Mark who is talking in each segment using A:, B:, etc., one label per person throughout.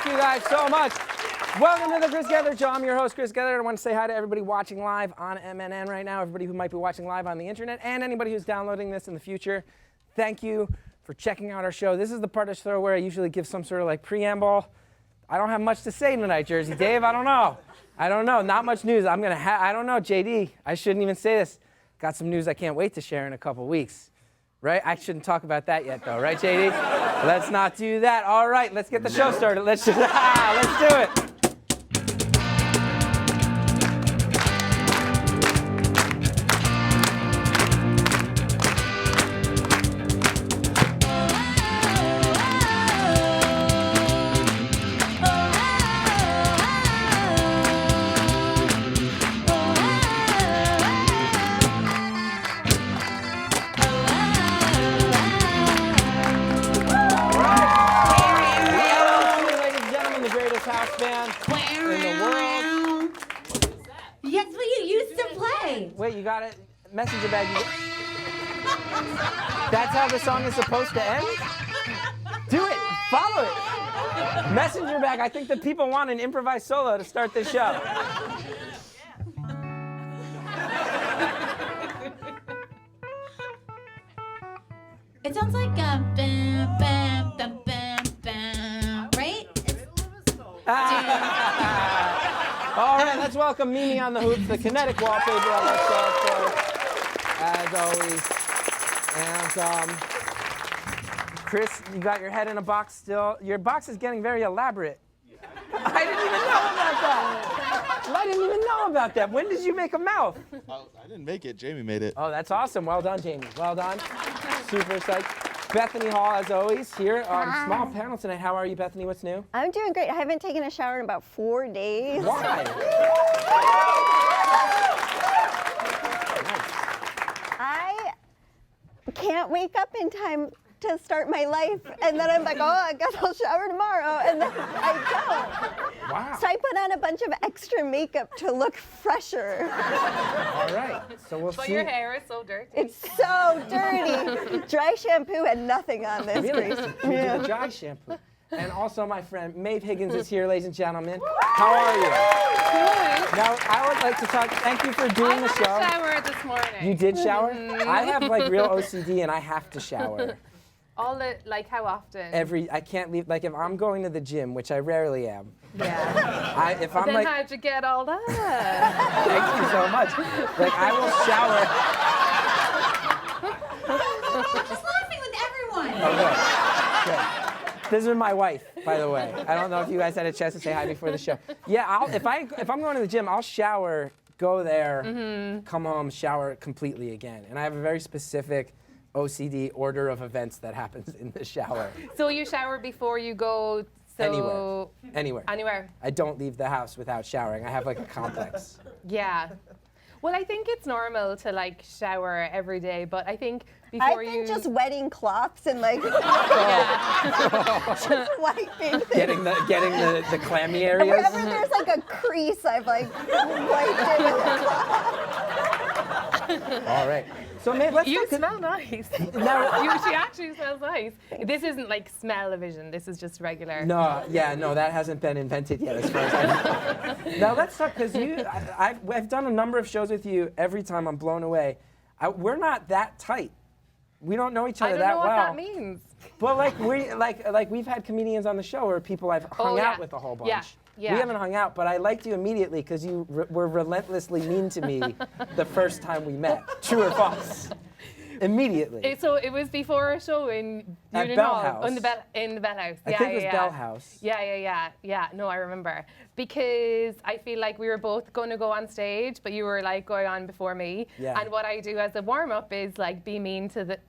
A: Thank you guys so much. Welcome to the Chris Gethard Show. I'm your host, Chris Gethard. I want to say hi to everybody watching live on MNN right now, everybody who might be watching live on the internet, and anybody who's downloading this in the future. Thank you for checking out our show. This is the part of the show where I usually give some sort of like preamble. I don't have much to say tonight, Jersey Dave. I don't know. Not much news. I don't know, JD. I shouldn't even say this. Got some news I can't wait to share in a couple weeks. Right? I shouldn't talk about that yet, though. Right, JD? Let's not do that. All right, let's get the show started. Let's do it. Wait, you got it? Messenger bag. That's how the song is supposed to end? Do it. Follow it. Messenger bag. I think the people want an improvised solo to start this show.
B: It sounds like bam, bam, bam, bam, bam, right?
A: All right, let's welcome Mimi on the hoops, the kinetic wallpaper on that show, as always. And Chris, you got your head in a box still. Your box is getting very elaborate. I didn't even know about that. When did you make a mouth?
C: I didn't make it. Jamie made it.
A: Oh, that's awesome. Well done, Jamie. Well done. Super psyched. Bethany Hall, as always, here. Small panel tonight. How are you, Bethany? What's new?
D: I'm doing great. I haven't taken a shower in about 4 days.
A: Why?
D: I can't wake up in time to start my life, and then I'm like, oh, I guess I'll shower tomorrow, and then I don't.
A: Wow.
D: So I put on a bunch of extra makeup to look fresher.
A: All right, so we'll see.
E: But your hair is so dirty.
D: It's so dirty. Dry shampoo had nothing on this.
A: Really?
D: Grace.
A: You did a dry shampoo. And also my friend, Maeve Higgins is here, ladies and gentlemen. How are you?
E: Good.
A: Now, I would like to talk, thank you for doing the show.
E: I had a shower this morning.
A: You did shower? I have like real OCD and I have to shower.
E: Like how often?
A: I can't leave, like if I'm going to the gym, which I rarely am.
E: Yeah.
A: If I'm
E: then
A: like,
E: how'd you get all that?
A: thank you so much. Like I will shower.
B: I'm just laughing with everyone.
A: Okay. Good. This is my wife, by the way. I don't know if you guys had a chance to say hi before the show. Yeah, if I'm going to the gym, I'll shower, go there, come home, shower completely again. And I have a very specific OCD order of events that happens in the shower.
E: So you shower before you go? So
A: Anywhere.
E: Anywhere.
A: I don't leave the house without showering. I have like a complex.
E: Yeah. Well, I think it's normal to like shower every day, but I think before
D: I've been just wetting cloths and like just wiping things.
A: Getting the clammy areas.
D: Wherever there's like a crease, I've like wiped it with a cloth.
A: All right. So Maeve, let's
E: You
A: talk
E: smell nice. She actually smells nice. This isn't like smell-o-vision. This is just regular.
A: No, that hasn't been invented yet as far as I know. Now let's talk, because I've done a number of shows with you. Every time I'm blown away. We're not that tight. We don't know each other that well.
E: I don't know what that means.
A: But like we've had comedians on the show or people I've hung out with a whole bunch.
E: Yeah.
A: We haven't hung out, but I liked you immediately because you were relentlessly mean to me the first time we met. True or false? Immediately.
E: So it was before a show in
A: At
E: Union
A: Bell
E: Hall.
A: House.
E: In the Bell House.
A: I think it was Bell House.
E: Yeah. No, I remember. Because I feel like we were both going to go on stage, but you were like going on before me.
A: Yeah.
E: And what I do as a warm-up is like be mean to the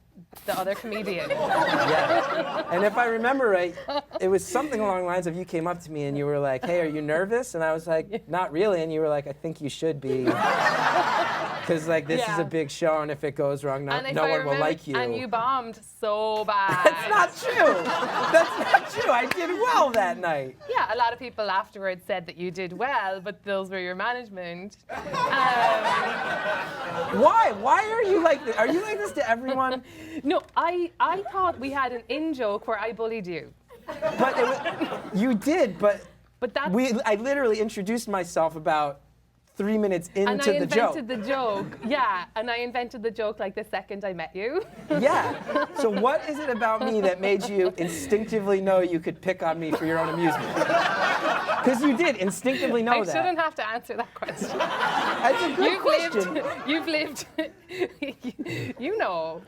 E: other comedian.
A: Yeah. And if I remember right, it was something along the lines of you came up to me and you were like, hey, are you nervous? And I was like, not really. And you were like, I think you should be. Because like this is a big show, and if it goes wrong, no one will like you.
E: And you bombed so bad.
A: That's not true. That's not true. I did well that night.
E: Yeah, a lot of people afterwards said that you did well, but those were your management.
A: Why? Why are you like this? Are you like this to everyone?
E: No, I thought we had an in-joke where I bullied you.
A: But you did, but
E: that's
A: I literally introduced myself about 3 minutes into
E: and I
A: the joke.
E: invented the joke. Yeah, and I invented the joke like the second I met you.
A: Yeah. So what is it about me that made you instinctively know you could pick on me for your own amusement? Because you did instinctively know
E: I
A: that.
E: shouldn't have to answer that question.
A: That's a good question.
E: You've lived. You know.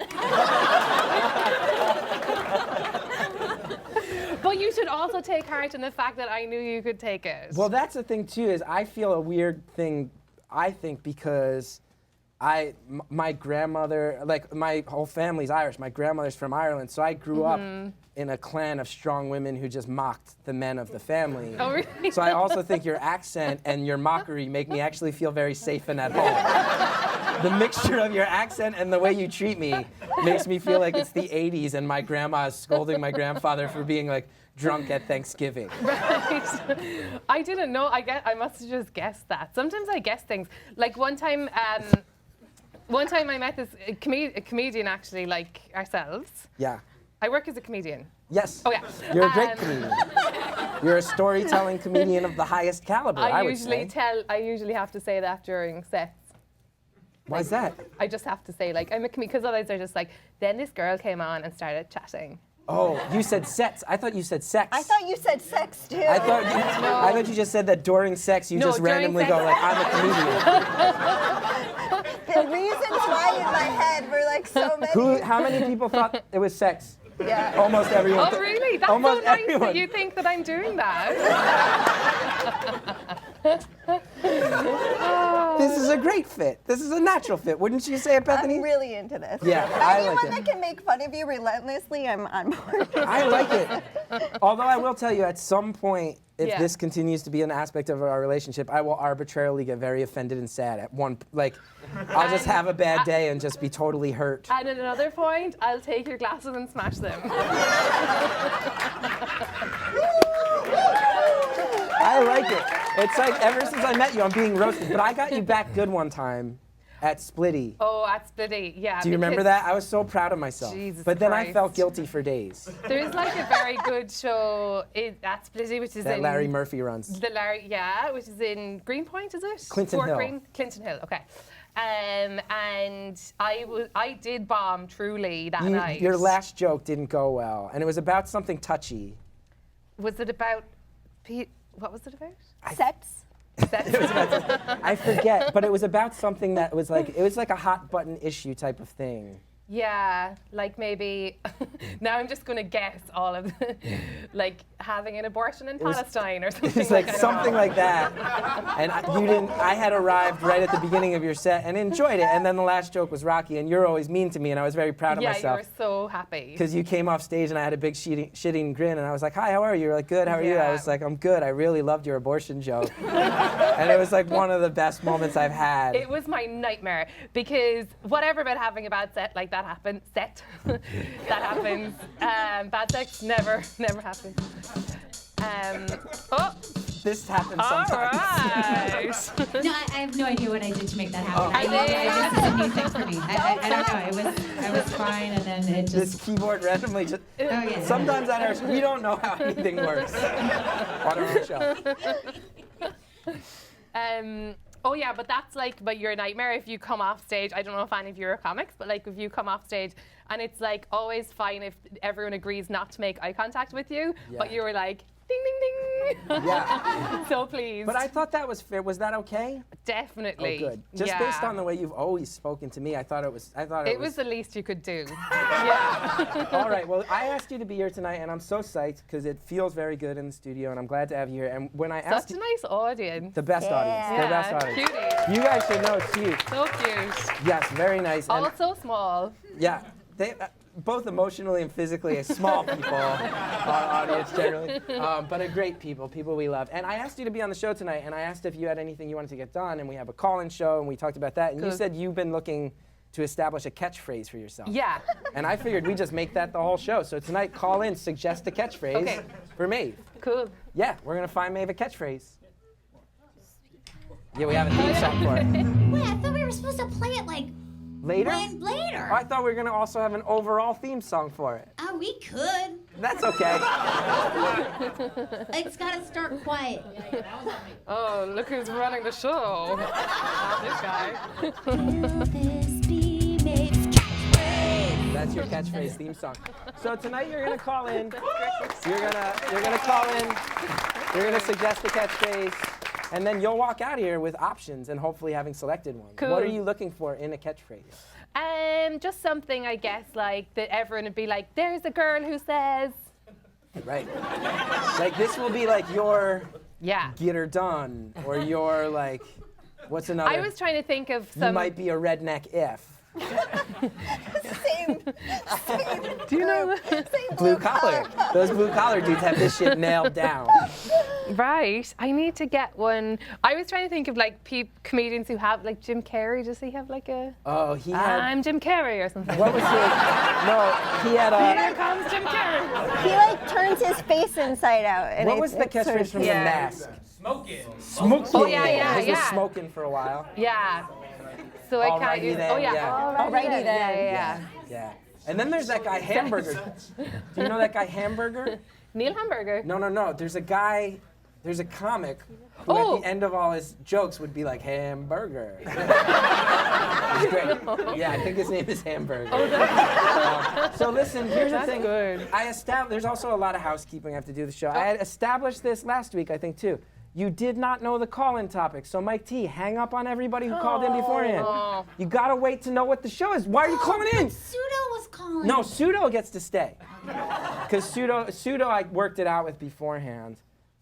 E: But you should also take heart in the fact that I knew you could take it.
A: Well, that's the thing too. Is I feel a weird thing. I think because my grandmother, like my whole family's Irish. My grandmother's from Ireland, so I grew up in a clan of strong women who just mocked the men of the family.
E: Oh, really?
A: So I also think your accent and your mockery make me actually feel very safe and at home. The mixture of your accent and the way you treat me makes me feel like it's the 80s and my grandma is scolding my grandfather for being like drunk at Thanksgiving.
E: Right. I didn't know. I must have just guessed that. Sometimes I guess things. Like one time I met this a comedian actually, like ourselves.
A: Yeah.
E: I work as a comedian.
A: Yes.
E: Oh yeah.
A: You're a great comedian. You're a storytelling comedian of the highest caliber, I would say.
E: I usually have to say that during sets.
A: Why is that?
E: I just have to say, like, I'm a comedian, because otherwise they're just like, then this girl came on and started chatting.
A: Oh, you said sets. I thought you said sex.
D: I thought you said sex too.
A: I thought you just said that during sex you just randomly go like, I'm a comedian.
D: The reasons why in my head were like so many.
A: How many people thought it was sex?
D: Yeah.
A: Almost everyone.
E: Oh, really? That's
A: almost
E: so nice
A: everyone.
E: that you think that I'm doing that.
A: This is a great fit. This is a natural fit. Wouldn't you say it, Bethany?
D: I'm really into this.
A: Yeah, I
D: Anyone
A: like it.
D: that can make fun of you relentlessly, I'm on board.
A: I like it. Although I will tell you, at some point, if
E: Yeah.
A: this continues to be an aspect of our relationship, I will arbitrarily get very offended and sad at one. Like, I'll just have a bad day and just be totally hurt.
E: And at another point, I'll take your glasses and smash them.
A: I like it. It's like ever since I met you, I'm being roasted. But I got you back good one time at Splitty.
E: Oh, at Splitty, yeah.
A: Do you remember that? I was so proud of myself.
E: Jesus
A: but then I
E: Christ.
A: felt guilty for days.
E: There's like a very good show at Splitty, which is
A: That
E: in
A: Larry Murphy runs.
E: which is in Greenpoint, is it?
A: Clinton Hill.
E: Clinton Hill, okay. And I did bomb truly that night.
A: Your last joke didn't go well, and it was about something touchy.
E: Was it about what was it about?
D: Sex.
A: It was about I forget, but it was about something that was like, it was like a hot button issue type of thing.
E: Yeah, like maybe, now I'm just going to guess all of the, like having an abortion in Palestine or something.
A: It's like something like that. And I had arrived right at the beginning of your set and enjoyed it. And then the last joke was Rocky, and you're always mean to me, and I was very proud of myself.
E: Yeah, you were so happy.
A: Because you came off stage and I had a big shitting grin, and I was like, hi, how are you? You were like, good, how are you? I
E: Yeah.
A: was like, I'm good. I really loved your abortion joke. And it was like one of the best moments I've had.
E: It was my nightmare, because whatever about having a bad set like that happens, that happens. Bad sex never happens.
A: This happens
E: All
A: sometimes.
E: right.
B: No, I have no idea what I did to make that happen.
E: I did.
B: This is a new thing for me. I don't know. I was fine, and then it
A: This
B: just.
A: keyboard randomly just.
B: Oh yeah.
A: Sometimes on our show, we don't know how anything works on our own show.
E: Oh yeah, but that's like, but your nightmare if you come off stage. I don't know if any of you are comics, but like if you come off stage and it's like always fine if everyone agrees not to make eye contact with you, but you were like, ding ding ding.
A: Yeah.
E: So pleased.
A: But I thought that was fair. Was that okay?
E: Definitely.
A: Oh, good. Just based on the way you've always spoken to me, I thought it was.
E: It was the least you could do. Yeah.
A: All right. Well, I asked you to be here tonight, and I'm so psyched because it feels very good in the studio, and I'm glad to have you here. And when I asked
E: Such a
A: you,
E: nice audience.
A: the best audience, the best audience.
E: Cuties.
A: You guys should know it's cute.
E: So cute.
A: Yes, very nice. And
E: Also small.
A: yeah, they both emotionally and physically small people, our audience generally, but a great people we love. And I asked you to be on the show tonight, and I asked if you had anything you wanted to get done, and we have a call-in show, and we talked about that, and you
E: Cool.
A: said you've been looking to establish a catchphrase for yourself.
E: Yeah.
A: And I figured we'd just make that the whole show. So tonight, call in, suggest a catchphrase
E: Okay.
A: for Maeve.
E: Cool.
A: Yeah, we're gonna find Maeve a catchphrase. Yeah, we have a theme song for it.
B: Wait, I thought we were supposed to play it like
A: Later?
B: When later.
A: Oh, I thought we were going to also have an overall theme song for it.
B: We could.
A: That's okay.
B: It's got to start quiet.
E: Oh, look who's running the show. Not this guy.
B: Will this be Maeve's catchphrase?
A: That's your catchphrase theme song. So tonight you're gonna call in. You're gonna call in. You're gonna suggest a catchphrase, and then you'll walk out of here with options and hopefully having selected one.
E: Cool.
A: What are you looking for in a catchphrase?
E: Just something, I guess, like that everyone would be like, there's a girl who says.
A: Right. Like this will be like your
E: Yeah.
A: get her done, or your like, what's another?
E: I was trying to think of
A: You
E: some.
A: might be a redneck if.
D: Same.
E: Do you know?
D: Same
A: Blue collar. Those blue collar dudes have this shit nailed down.
E: Right. I need to get one. I was trying to think of like comedians who have like Jim Carrey. Does he have like a?
A: Oh, he had.
E: I'm Jim Carrey or something.
A: What was his? No, he had a.
E: Here comes Jim Carrey.
D: He like turns his face inside out. And
A: What was the catchphrase from
E: Yeah.
A: The Mask?
F: Smoking.
A: Smoking.
E: Oh, yeah,
A: His was
E: yeah.
A: smoking for a while.
E: Yeah. So I can't
A: Alrighty
E: use.
A: then,
E: Oh yeah.
A: yeah.
D: Alrighty then.
E: Yeah.
A: Yeah. And then there's that guy Hamburger. Do you know that guy Hamburger?
E: Neil Hamburger.
A: No. There's a guy. There's a comic who
E: Oh.
A: at the end of all his jokes would be like Hamburger. He's great. Yeah, I think his name is Hamburger. So listen, here's the
E: That's
A: thing.
E: good.
A: There's also a lot of housekeeping I have to do the show. I had established this last week, I think, too. You did not know the call-in topic, so Mike T, hang up on everybody who called in beforehand.
E: Oh.
A: You gotta wait to know what the show is. Why are you calling in?
B: Pseudo was calling.
A: No, Pseudo gets to stay. Because Pseudo I worked it out with beforehand.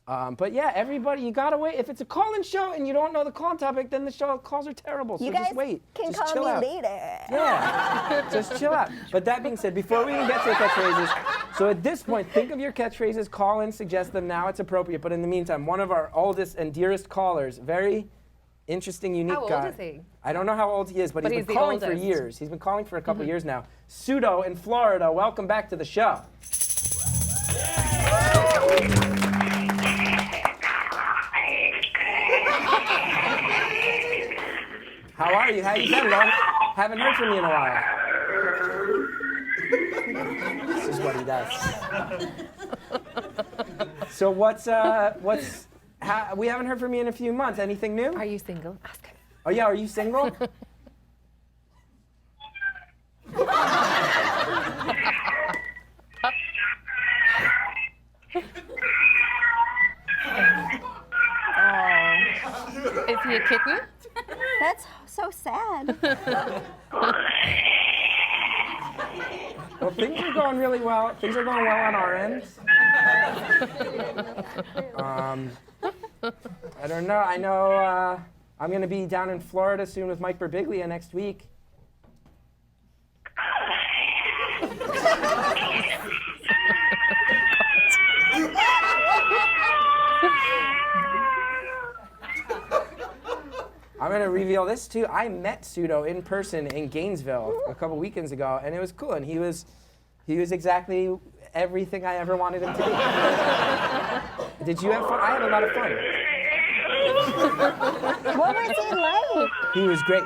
A: But yeah, everybody, you gotta wait. If it's a call-in show and you don't know the call-in topic, then the show calls are terrible. So
D: You guys
A: just wait.
D: can
A: Just
D: call
A: chill
D: me
A: out.
D: later.
A: Yeah, just chill out. But that being said, before we even get to the catchphrases, so at this point, think of your catchphrases, call in, suggest them now. It's appropriate. But in the meantime, one of our oldest and dearest callers, very interesting, unique
E: How
A: guy.
E: old is he?
A: I don't know how old he is, but he's
E: he's
A: been
E: the
A: calling for
E: oldest.
A: years. He's been calling for a couple years now. Pseudo in Florida, welcome back to the show. How are you? How you been, bro? Haven't heard from you in a while. This is what he does. So we haven't heard from you in a few months. Anything new?
E: Are you single? Ask him.
A: Oh yeah, are you single?
E: Is he a kitten?
D: That's so sad.
A: Well, things are going really well. Things are going well on our end. I don't know. I know I'm going to be down in Florida soon with Mike Birbiglia next week. I'm going to reveal this too. I met Pseudo in person in Gainesville a couple weekends ago, and it was cool. And he was exactly everything I ever wanted him to be. Did you have fun? I had a lot of fun.
D: What was he like?
A: He was great.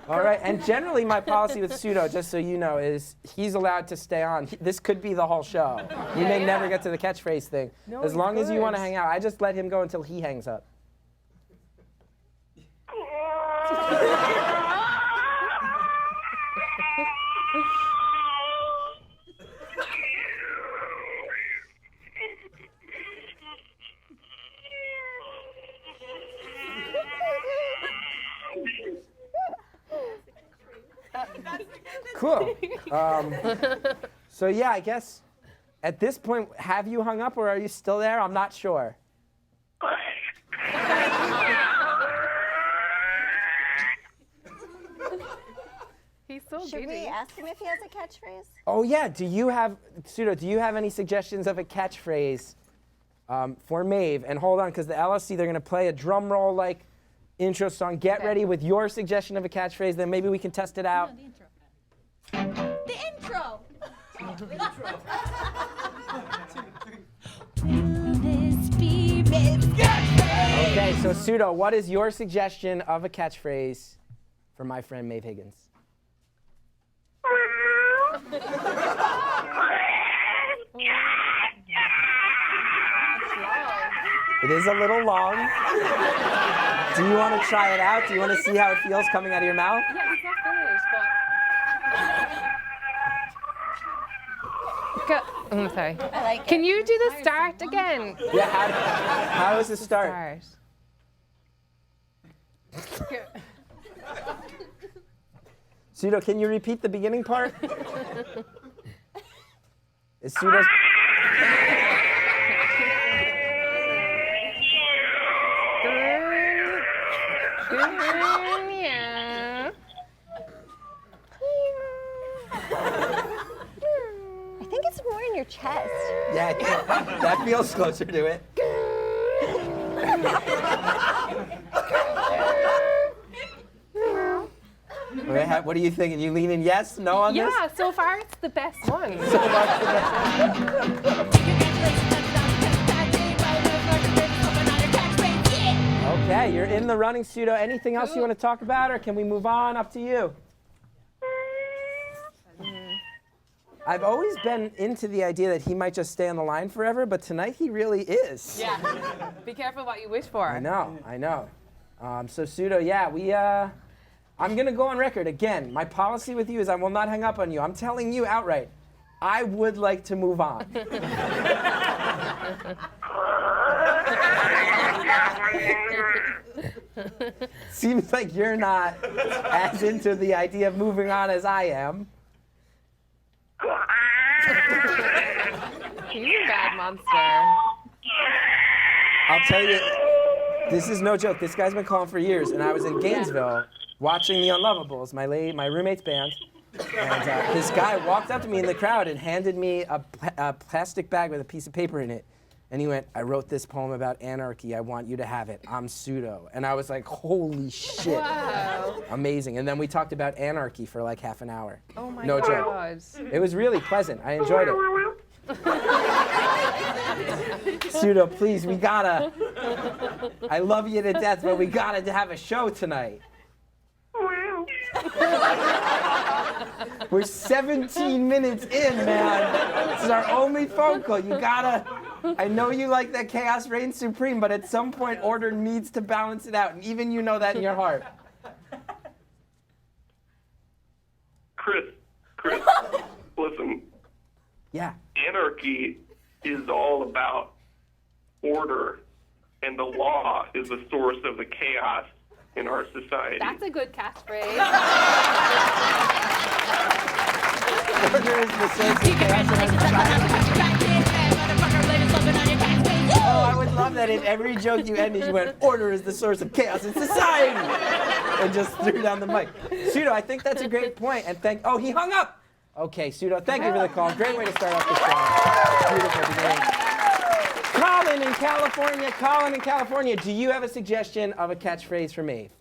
A: All right, and generally my policy with Pseudo, just so you know, is he's allowed to stay on. This could be the whole show. You may never get to the catchphrase thing.
E: No,
A: As
E: he
A: long as you want to
E: could.
A: hang out, I just let him go until he hangs up. Cool. So yeah, I guess at this point, have you hung up or are you still there? I'm not sure.
E: He's so
D: Should we
E: giddy.
D: ask him if he has a catchphrase?
A: Oh yeah, Pseudo, do you have any suggestions of a catchphrase for Maeve? And hold on, because the LSC, they're going to play a drum roll like intro song. Get
E: Okay.
A: ready with your suggestion of a catchphrase, then maybe we can test it out.
B: The intro. Will this be Maeve's
A: Okay, so Pseudo, what is your suggestion of a catchphrase for my friend Maeve Higgins? It is a little long. Do you want to try it out? Do you want to see how it feels coming out of your mouth?
E: Yeah, he's not finished, but. I'm sorry.
B: I like it.
E: Can you do the start again?
A: Yeah, how is the start? Pseudo, can you repeat the beginning part? Is Pseudo's...
E: Yeah.
D: I think it's more in your chest.
A: Yeah, that feels closer to it. What are you thinking? You leaning yes, no on this?
E: Yeah, so far it's the best one.
A: Okay, you're in the running, Pseudo. Anything else you want to talk about, or can we move on? Up to you. I've always been into the idea that he might just stay on the line forever, but tonight he really is.
E: Yeah. Be careful what you wish for.
A: I know. So Pseudo, yeah, I'm gonna go on record again. My policy with you is I will not hang up on you. I'm telling you outright, I would like to move on. Seems like you're not as into the idea of moving on as I am.
E: He's a bad monster.
A: I'll tell you, this is no joke. This guy's been calling for years, and I was in Gainesville watching the Unlovables, my roommate's band, and this guy walked up to me in the crowd and handed me a plastic bag with a piece of paper in it. And he went, I wrote this poem about anarchy. I want you to have it. I'm Pseudo. And I was like, holy shit.
E: Wow.
A: Amazing. And then we talked about anarchy for like half an hour.
E: Oh my
A: No joke.
E: God.
A: It was really pleasant. I enjoyed it. Pseudo, please, we gotta. I love you to death, but we gotta have a show tonight. We're 17 minutes in, man. This is our only phone call. You gotta. I know you like that chaos reigns supreme, but at some point, order needs to balance it out, and even you know that in your heart.
F: Chris, listen.
A: Yeah.
F: Anarchy is all about order, and the law is the source of the chaos in our society.
E: That's a good catchphrase.
A: Order is the source of chaos in our society. Oh, I would love that in every joke you ended, you went, order is the source of chaos in society, and just threw down the mic. Pseudo, I think that's a great point, and oh, he hung up. Okay, Pseudo, thank you for the call. Great way to start off this show. Beautiful beginning. Colin in California, do you have a suggestion of a catchphrase for Maeve?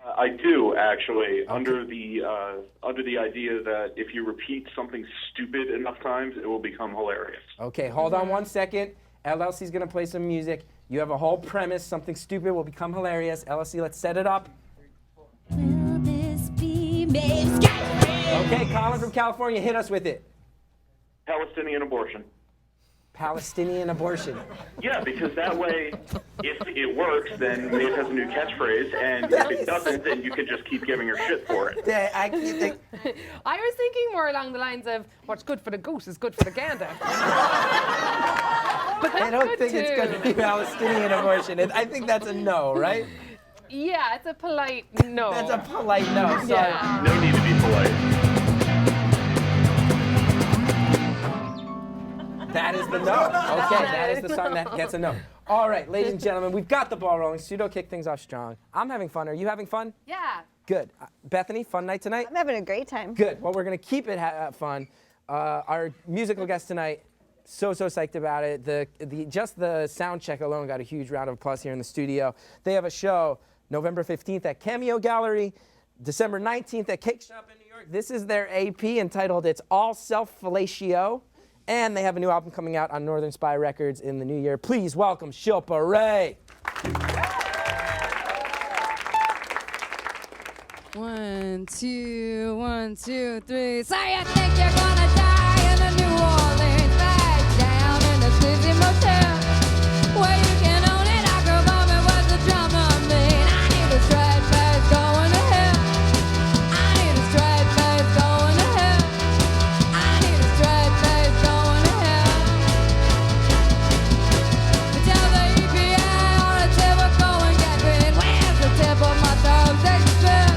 G: I do, actually, under the idea that if you repeat something stupid enough times, it will become hilarious.
A: Okay, hold on 1 second. LLC's gonna play some music. You have a whole premise, something stupid will become hilarious. LLC, let's set it up.
B: Will this be Maeve's catchphrase?
A: Okay, Colin from California, hit us with it.
G: Palestinian abortion.
A: Palestinian abortion.
G: Yeah, because that way, if it works, then Maeve has a new catchphrase, and if it doesn't, then you can just keep giving her shit for it.
E: I was thinking more along the lines of, what's good for the goose is good for the gander. But
A: I don't think it's going to be Palestinian abortion. I think that's a no, right?
E: Yeah, it's a polite no.
A: That's a polite no, sorry.
E: Yeah.
G: No need to be polite.
A: That is the no. Okay, that is the song that gets a no. All right, ladies and gentlemen, we've got the ball rolling. Pseudo kicked things off strong. I'm having fun. Are you having fun?
E: Yeah.
A: Good. Bethany, fun night tonight?
D: I'm having a great time.
A: Good. Well, we're going to keep it fun. Our musical guest tonight, so psyched about it. Just the sound check alone got a huge round of applause here in the studio. They have a show November 15th at Cameo Gallery, December 19th at Cake Shop in New York. This is their AP entitled It's All Self-Fellatio. And they have a new album coming out on Northern Spy Records in the new year. Please welcome Shilpa Ray.
H: 1, 2, 1, 2, 3. Say you think you're gonna die in a New Orleans back down in the sleazy motel where you can own it. I go bomb it with the drama mean. I need a straight face going to hell. I need a straight face going to hell. I need a straight face going to hell. Tell the EPA on a tip of go and get green. Where's the tip of my throat? Take a spit.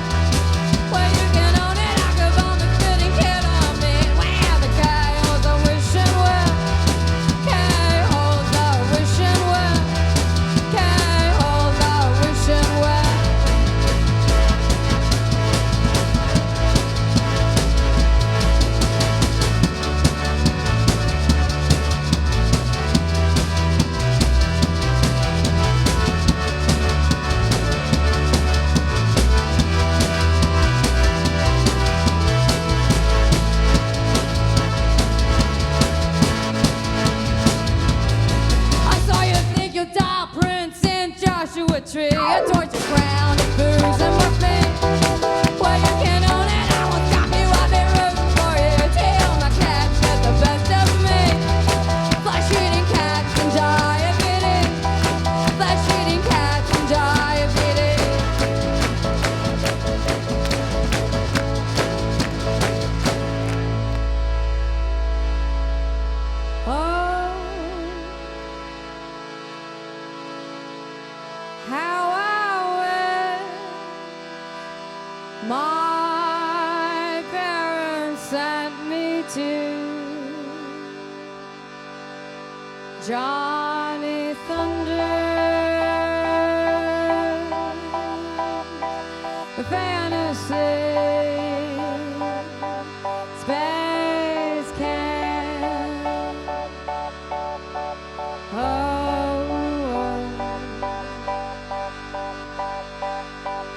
H: Where you can own it, I could bomb the spitting kid on me. Where the guy holds a wishing well. K holds a wishing well. K holds a wishing well. I saw you think you dial Prince in Joshua Tree. A torture crown and booze and morphine. Well, you can own it. I won't stop you. I've been rooting for you till my cats get the best of me. Flesh-eating cats and diabetes. Flesh-eating cats and diabetes. Oh, how I wish my parents sent me to Johnny Thunder, the fantasy, space camp.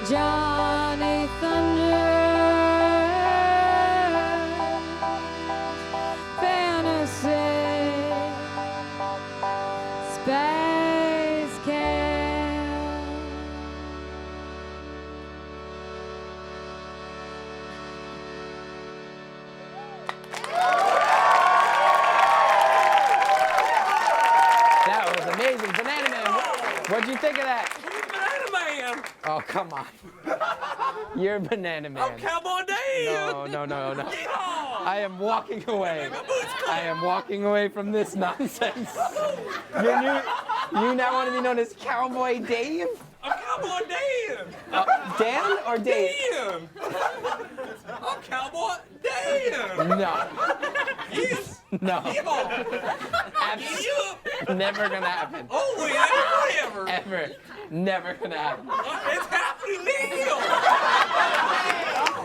H: Johnny Thunder, fantasy, space camp.
A: That was amazing. Banana Man, what'd you think of that?
I: Banana Man!
A: Oh, come on. You're a Banana Man.
I: I'm Cowboy Dave!
A: No.
I: Yeehaw!
A: I am walking away.
I: My boots
A: I am walking away from this nonsense. You now want to be known as Cowboy Dave?
I: I'm Cowboy Dave!
A: Dan or Dave?
I: Dave! I'm Cowboy Dave!
A: No.
I: Yes!
A: No.
I: Abs-
A: Never gonna happen.
I: Oh, whatever!
A: Ever. Never gonna happen.
I: It's happening now!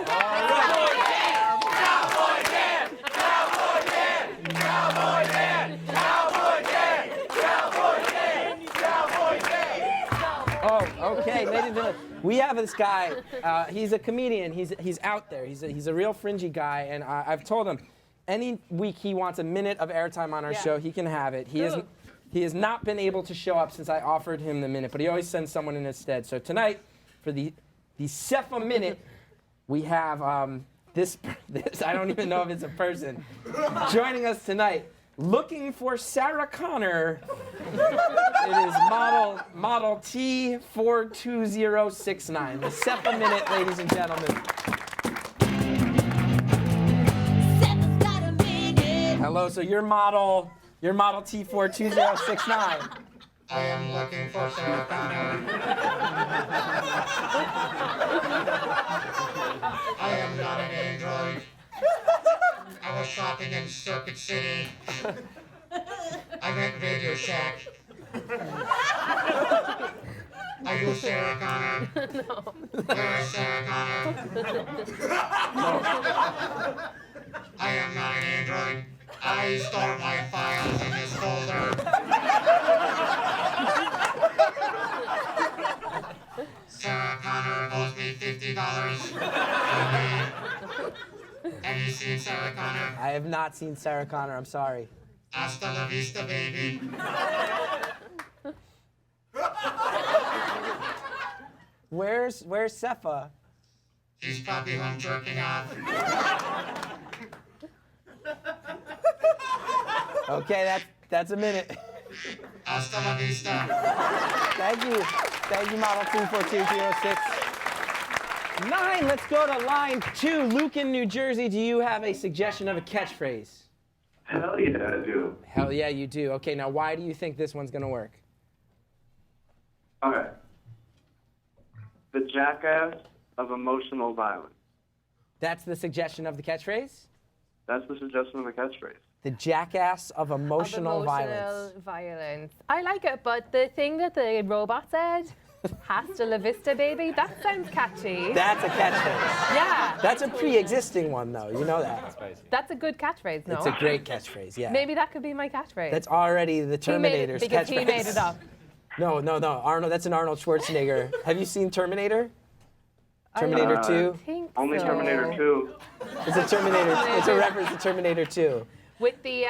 A: Cowboy Dan! Cowboy Dan! Cowboy Dan! Cowboy Dan! Cowboy Dan! Cowboy Dan! Cowboy Dan! Oh, okay, ladies and gentlemen. We have this guy. He's a comedian. He's out there. He's a real fringy guy, and I've told him any week he wants a minute of airtime on our show, he can have it. He has not been able to show up since I offered him the minute, but he always sends someone in his stead. So tonight, for the Sepha minute, we have this. I don't even know if it's a person joining us tonight. Looking for Sarah Connor. It is model T42069. The Sepha minute, ladies and gentlemen. Hello. So you're model T42069.
J: I am looking for Sarah Connor. I am not an android. I was shopping in Circuit City. I went Radio Shack. Are you Sarah Connor?
E: No.
J: Where is Sarah Connor? I am not an android. I store my files in this folder. Sarah Connor owes me $50. Have you seen Sarah Connor?
A: I have not seen Sarah Connor. I'm sorry.
J: Hasta la vista, baby.
A: Where's Sepha?
J: She's probably home jerking off.
A: Okay, that's a minute.
J: Hasta la vista.
A: Thank you. Thank you, Model 24206. 9, let's go to line 2. Luke in New Jersey, do you have a suggestion of a catchphrase?
F: Hell yeah, I do.
A: Hell yeah, you do. Okay, now why do you think this one's gonna work?
F: All right. The jackass of emotional violence.
A: That's the suggestion of the catchphrase?
F: That's the suggestion of the catchphrase.
A: The jackass of emotional violence.
E: violence. I like it, but the thing that the robot said, hasta la vista, baby, that sounds catchy.
A: That's a catchphrase.
E: Yeah.
A: That's a pre-existing one, though. You know that.
E: That's a good catchphrase, no?
A: It's a great catchphrase, yeah.
E: Maybe that could be my catchphrase.
A: That's already the Terminator's
E: because
A: catchphrase.
E: he made it up.
A: No. Arnold, that's an Arnold Schwarzenegger. Have you seen Terminator? Terminator 2?
E: Think
F: Only
E: so.
F: Terminator 2.
A: It's a Terminator. It's a reference to Terminator 2.
E: With the,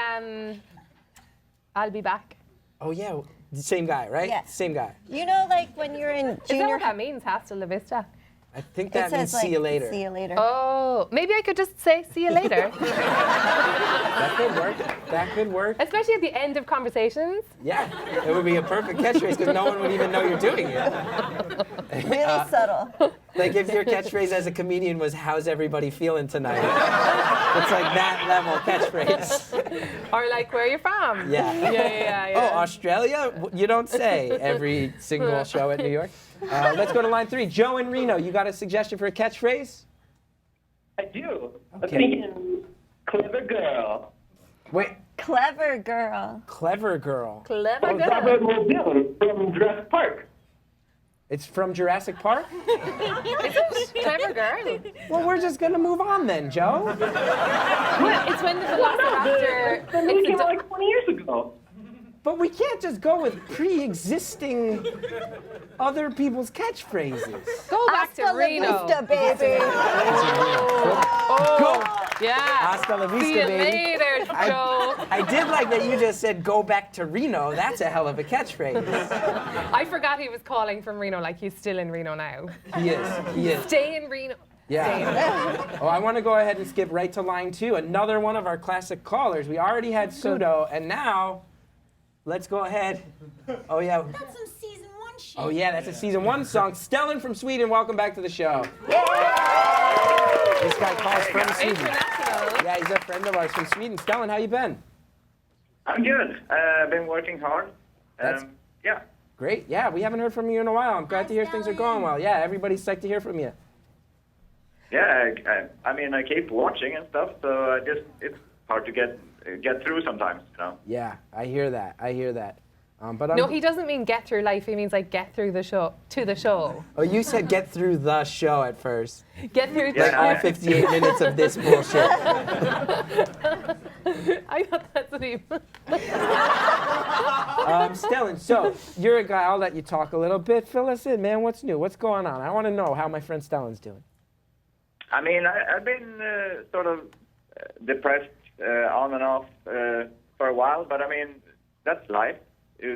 E: I'll be back.
A: Oh, yeah. The same guy, right?
D: Yes.
A: Same guy.
D: You know, like when you're in
E: Is that
D: junior
E: what that means, hasta la vista?
A: I think
D: it
A: that
D: says
A: means
D: like,
A: see you later.
D: See you later.
E: Oh, maybe I could just say see you later.
A: That could work. That could work.
E: Especially at the end of conversations.
A: Yeah. It would be a perfect catchphrase because no one would even know you're doing it.
D: Really subtle.
A: Like if your catchphrase as a comedian was "How's everybody feeling tonight?" It's like that level catchphrase.
E: Or like, where are you from?
A: Yeah.
E: Yeah.
A: Oh, Australia? You don't say every single show at New York. Let's go to line 3. Joe in Reno, you got a suggestion for a catchphrase?
F: I do.
A: Okay.
F: I'm thinking clever girl.
A: Wait,
D: Clever girl.
A: clever girl.
E: Clever girl.
F: Robert Mobile from Jurassic Park.
A: It's from Jurassic Park?
E: Clever girl.
A: Well, we're just gonna move on then, Joe.
E: It's when the velociraptor.
F: That movie came out like 20 years ago.
A: But we can't just go with pre-existing other people's catchphrases.
E: Go back to
D: Hasta la
E: Reno.
D: vista, baby.
A: Go.
E: Yeah.
A: Hasta la vista,
E: See you
A: baby.
E: later, Joe.
A: I did like that you just said go back to Reno. That's a hell of a catchphrase.
E: I forgot he was calling from Reno, like he's still in Reno now.
A: He is.
E: Stay in Reno.
A: Yeah. Oh, I want to go ahead and skip right to line 2. Another one of our classic callers. We already had Pseudo, and now let's go ahead. Oh, yeah.
B: That's some season 1 shit.
A: Oh, yeah, that's a season 1 song. Stellan from Sweden, welcome back to the show. This guy calls from Sweden.
E: International.
A: Yeah, he's a friend of ours from Sweden. Stellan, how you been?
F: I'm good. I've been working hard.
A: That's-
F: Yeah.
A: Great. Yeah, we haven't heard from you in a while. I'm glad to hear things are going well. Yeah, everybody's psyched to hear from you.
F: Yeah, I mean, I keep watching and stuff, so it's hard to get through sometimes, you know.
A: Yeah, I hear that. But
E: No, he doesn't mean get through life. He means like get through the show, to the show.
A: Oh, you said get through the show at first.
E: Get through
F: Yeah,
E: to
A: All 58 minutes of this bullshit.
E: I thought that's what he
A: Stellan, so you're a guy, I'll let you talk a little bit. Fill us in, man. What's new? What's going on? I want to know how my friend Stellan's doing.
F: I mean, I've been sort of depressed on and off for a while, but I mean, that's life.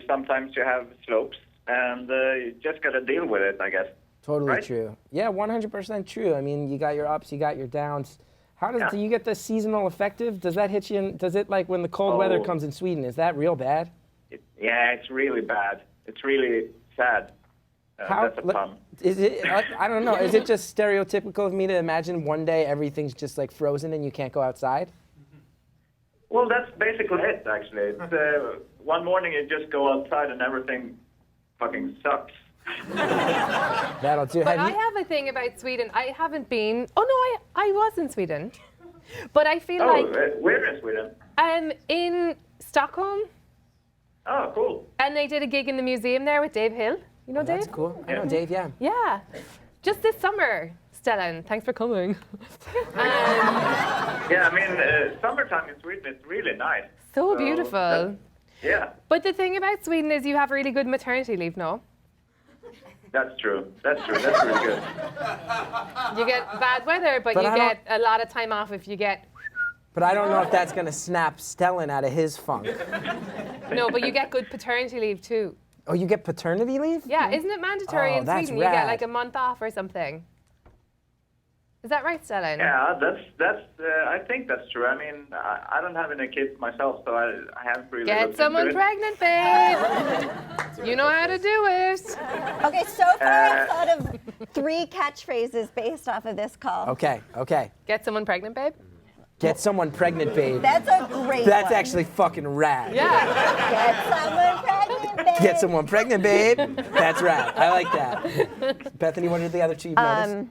F: Sometimes you have slopes, and you just got to deal with it, I guess.
A: Totally
F: Right?
A: true. Yeah, 100% true. I mean, you got your ups, you got your downs. How does do you get the seasonal affective? Does that hit you? Does it like when the cold weather
F: Oh.
A: comes in Sweden? Is that real bad?
F: Yeah, it's really bad. It's really sad. That's a pun.
A: Is it? I don't know. Is it just stereotypical of me to imagine one day everything's just like frozen and you can't go outside?
F: Well, that's basically it, actually. It's, one morning you just go outside and everything fucking sucks.
A: That'll do.
E: But
A: Have
E: I
A: you-
E: have a thing about Sweden. I haven't been. Oh no, I was in Sweden, but I feel
F: Oh,
E: like
F: where in Sweden?
E: in Stockholm,
F: Oh, cool.
E: and they did a gig in the museum there with Dave Hill. You know Dave?
A: That's cool. I know Dave. Yeah.
E: Yeah, just this summer. Stellan, thanks for coming.
F: Yeah, I mean, summertime in Sweden is really nice.
E: So beautiful.
F: Yeah,
E: But the thing about Sweden is you have really good maternity leave, no?
F: that's true. That's true. That's really good.
E: You get bad weather, but
A: But
E: you
A: I
E: get a lot of time off if you get.
A: But I don't know if that's gonna snap Stellan out of his funk.
E: No, but you get good paternity leave too.
A: Oh, you get paternity leave?
E: Yeah, isn't it mandatory
A: Oh,
E: in
A: that's
E: Sweden? You get
A: rad.
E: like a month off or something. Is that right, Stellan?
F: Yeah, that's. I think that's true. I mean, I don't have any kids myself, so I haven't really.
E: Get
F: looked
E: someone
F: into it.
E: pregnant, babe. You know how to do it.
D: Okay, so far I've thought of 3 catchphrases based off of this call.
A: Okay.
E: Get someone pregnant, babe.
A: Get someone pregnant, babe.
D: That's a great
A: That's
D: one.
A: actually fucking rad.
E: Yeah.
D: Get someone pregnant, babe.
A: Get someone pregnant, babe. That's rad. I like that. Bethany, what are the other 2 you've noticed?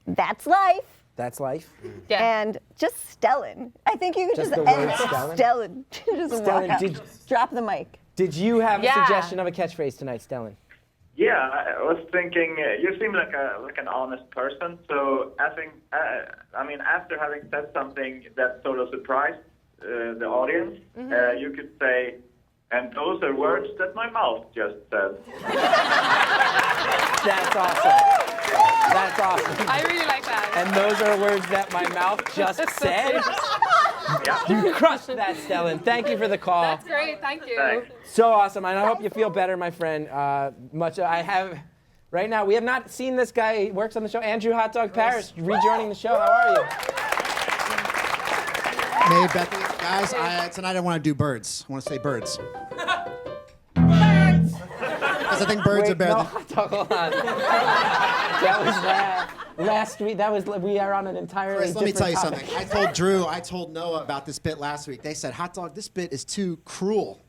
D: That's life.
A: That's life.
E: Yeah.
D: And just Stellan. I think you could
A: Just
D: just,
A: the
D: end
A: word Stellan?
D: Stellan. Just walk
A: Stellan,
D: out. Drop the mic.
A: Did you have a
E: Yeah.
A: suggestion of a catchphrase tonight, Stellan?
F: Yeah, I was thinking. You seem like an honest person. So I mean, after having said something that sort of surprised the audience, you could say, "And those are words that my mouth just said."
A: That's awesome. That's awesome.
E: I really like that.
A: And those are words that my mouth just said. You crushed that, Stellan. Thank you for the call.
E: That's great. Thank you.
F: Thanks.
A: So awesome. And I hope you feel better, my friend. I have, right now, we have not seen this guy. He works on the show. Andrew Hot Dog Paris, rejoining the show. How are you?
K: Maeve, Bethany, guys, tonight I want to do birds. I want to say birds. Because I think birds are better than...
A: Hot Dog, hold on. That was last week. We are on an entirely
K: Chris, let me
A: different
K: tell you
A: topic.
K: something. I told Noah about this bit last week. They said, Hot Dog, this bit is too cruel.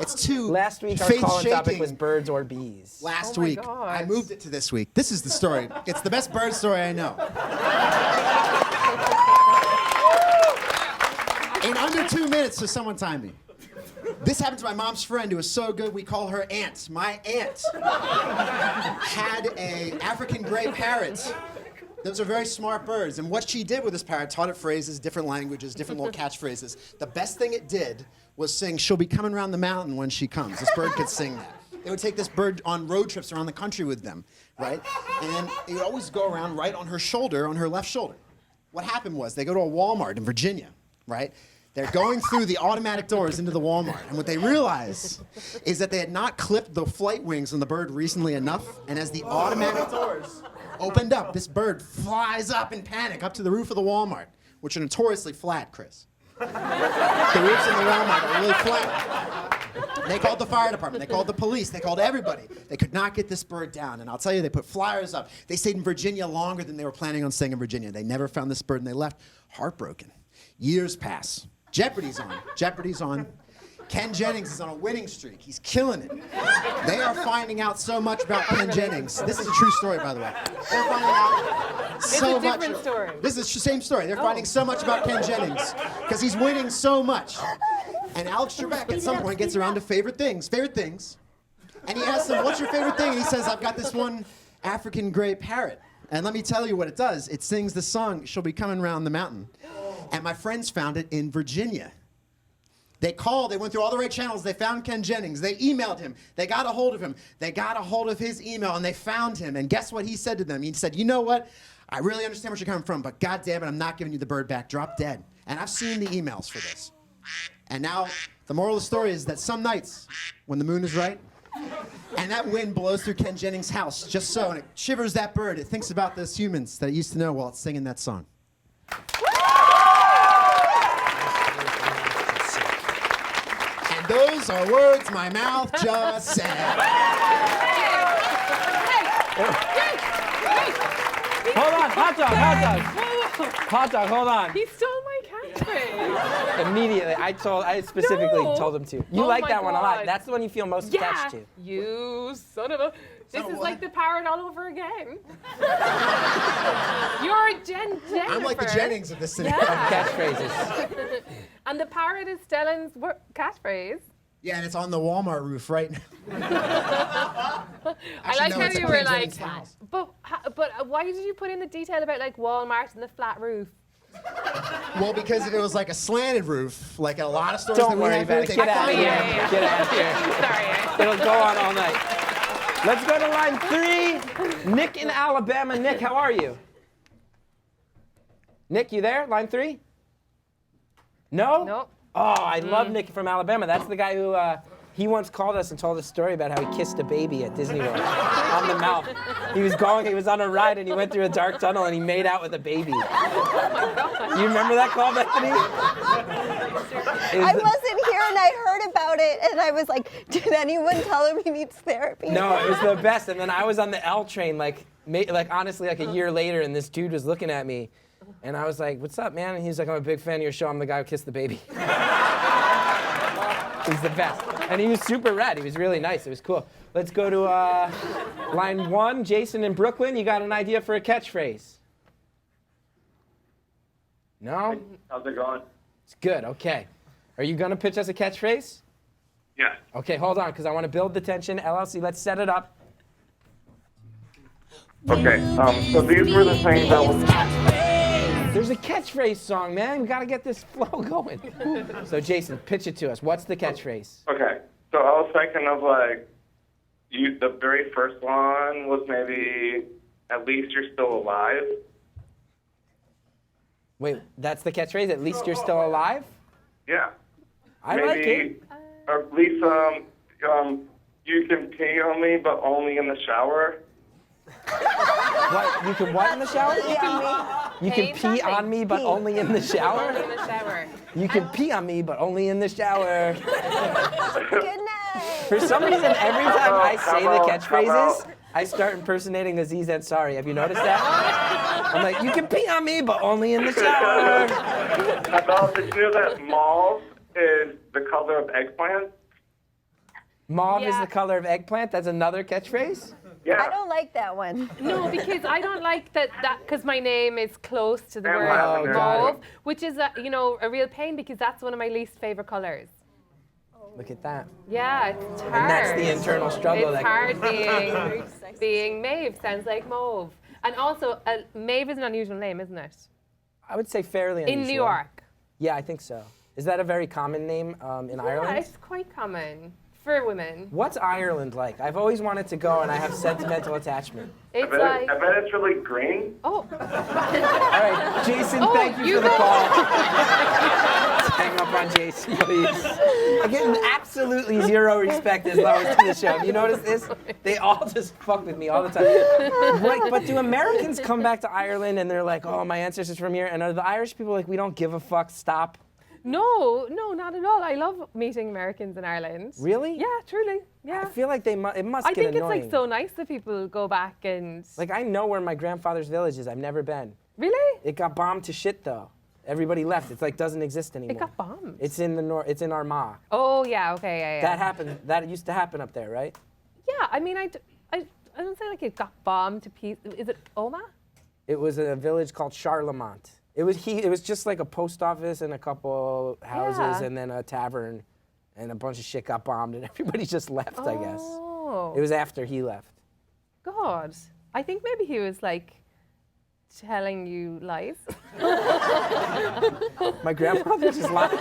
K: It's too
A: Last week our
K: faith-shaking.
A: call-in topic was birds or bees.
K: Last
E: Oh my
K: week.
E: God.
K: I moved it to this week. This is the story. It's the best bird story I know. In under 2 minutes, so someone time me. This happened to my mom's friend who was so good we call her Aunt. My aunt had an African gray parrot. Those are very smart birds. And what she did with this parrot, taught it phrases, different languages, different little catchphrases. The best thing it did was sing, "She'll be coming around the mountain when she comes." This bird could sing that. They would take this bird on road trips around the country with them, right? And then it would always go around right on her shoulder, on her left shoulder. What happened was they go to a Walmart in Virginia, right? They're going through the automatic doors into the Walmart, and what they realize is that they had not clipped the flight wings on the bird recently enough, and as the automatic doors opened up, this bird flies up in panic up to the roof of the Walmart, which are notoriously flat, Chris. The roofs in the Walmart are really flat. They called the fire department, they called the police, they called everybody. They could not get this bird down, and I'll tell you, they put flyers up. They stayed in Virginia longer than they were planning on staying in Virginia. They never found this bird, and they left heartbroken. Years pass. Jeopardy's on. Jeopardy's on. Ken Jennings is on a winning streak. He's killing it. They are finding out so much about Ken Jennings. This is a true story, by the way. They're finding out so much.
E: It's a different story.
K: This is the same story. They're finding so much about Ken Jennings because he's winning so much. And Alex Trebek at some point gets around to favorite things. And he asks him, "What's your favorite thing?" And he says, "I've got this one African gray parrot. And let me tell you what it does. It sings the song, 'She'll be coming round the mountain.'" And my friends found it in Virginia. They called, they went through all the right channels, they found Ken Jennings, they emailed him, they got a hold of him, they got a hold of his email, and they found him. And guess what he said to them? He said, "You know what? I really understand where you're coming from, but God damn it, I'm not giving you the bird back. Drop dead." And I've seen the emails for this. And now, the moral of the story is that some nights, when the moon is right, and that wind blows through Ken Jennings' house, just so, and it shivers that bird, it thinks about those humans that it used to know while it's singing that song. And those are words my mouth just said.
A: Hold on, hot dog, hold on.
E: He stole my catchphrase.
A: Immediately, I specifically
E: No.
A: told him to. You
E: Oh
A: like
E: my
A: that one a lot.
E: God.
A: That's the one you feel most
E: Yeah.
A: attached to.
E: You son of a. This is like the parrot all over again. You're a Jennifer.
K: I'm like the Jennings of this thing.
E: Yeah.
A: Catchphrases.
E: And the parrot is Stellan's catchphrase.
K: Yeah, and it's on the Walmart roof right now.
E: I like
K: no,
E: how
K: it's
E: you
K: a
E: were
K: Ken
E: like,
K: Jennings house.
E: but why did you put in the detail about like Walmart and the flat roof?
K: Well, because if it was like a slanted roof, like a lot of stores
A: Don't
K: that we
A: worry
K: have
A: about
K: here,
A: it.
K: they
A: Get out of
K: find
A: here.
K: them.
A: Get out of here.
E: Sorry.
A: It'll go on all night. Let's go to line 3. Nick in Alabama. Nick, how are you? Nick, you there? Line 3? No?
E: Nope.
A: Oh, I love Nick from Alabama. That's the guy who He once called us and told a story about how he kissed a baby at Disney World on the mouth. He was on a ride and he went through a dark tunnel and he made out with a baby. You remember that call, Bethany?
D: I wasn't here and I heard about it and I was like, did anyone tell him he needs therapy?
A: No, it was the best. And then I was on the L train, like honestly, like a year later, and this dude was looking at me, and I was like, "What's up, man?" And he's like, "I'm a big fan of your show. I'm the guy who kissed the baby." He's the best, and he was super rad. He was really nice. It was cool. Let's go to line 1. Jason in Brooklyn. You got an idea for a catchphrase? No?
F: How's it going?
A: It's good. Okay. Are you gonna pitch us a catchphrase?
F: Yeah.
A: Okay, hold on, because I want to build the tension. LLC, let's set it up.
F: Okay, so these were the things I was...
A: There's a catchphrase song, man. We got to get this flow going. So, Jason, pitch it to us. What's the catchphrase?
F: Okay, so I was thinking of like, the very first one was maybe, at least you're still alive.
A: Wait, that's the catchphrase? At least you're still alive?
F: Yeah.
A: I
F: maybe,
A: like it.
F: Or at least you can pee on me, but only in the shower.
A: What? You can what in the shower? You can pee on me, but only in the shower?
E: Only in the shower.
A: You can pee on me, but only in the shower.
D: Good night.
A: For some reason, every time I say the catchphrases, I start impersonating Aziz Ansari. Have you noticed that? I'm like, you can pee on me, but only in the shower.
F: Did you know that mauve is the color of eggplant?
A: Mauve is the color of eggplant? That's another catchphrase?
F: Yeah.
D: I don't like that one.
E: No, because I don't like that because my name is close to the
F: And
E: word
F: lavender.
E: mauve, which is a real pain because that's one of my least favorite colors.
A: Look at that.
E: Yeah, it's hard.
A: And that's the internal struggle.
E: It's hard being Maeve. Sounds like mauve. And also, Maeve is an unusual name, isn't it?
A: I would say fairly unusual.
E: In New York.
A: Yeah, I think so. Is that a very common name in Ireland?
E: Yeah, it's quite common for women.
A: What's Ireland like? I've always wanted to go, and I have sentimental attachment.
E: It's
F: I bet it's really green.
E: Oh.
A: All right, Jason, thank you for the call. Hang up on Jason, please. I get absolutely zero respect as Lois to the show. Have you noticed this? They all just fuck with me all the time. But do Americans come back to Ireland and they're like, oh, my ancestors from here? And are the Irish people like, we don't give a fuck, stop?
E: No, not at all. I love meeting Americans in Ireland.
A: Really?
E: Yeah, truly. Yeah.
A: I feel like it must get annoying.
E: I think it's like so nice that people go back and...
A: Like, I know where my grandfather's village is. I've never been.
E: Really?
A: It got bombed to shit, though. Everybody left. It's like doesn't exist anymore.
E: It got bombed?
A: It's in the It's in Armagh.
E: Oh, yeah, okay, yeah.
A: That happened. That used to happen up there, right?
E: Yeah, I mean, I don't say like it got bombed to pieces. Is it Omagh?
A: It was a village called Charlemont. It was just like a post office and a couple houses and then a tavern, and a bunch of shit got bombed and everybody just left, I guess. It was after he left.
E: God. I think maybe he was like telling you lies.
A: My grandfather just lied.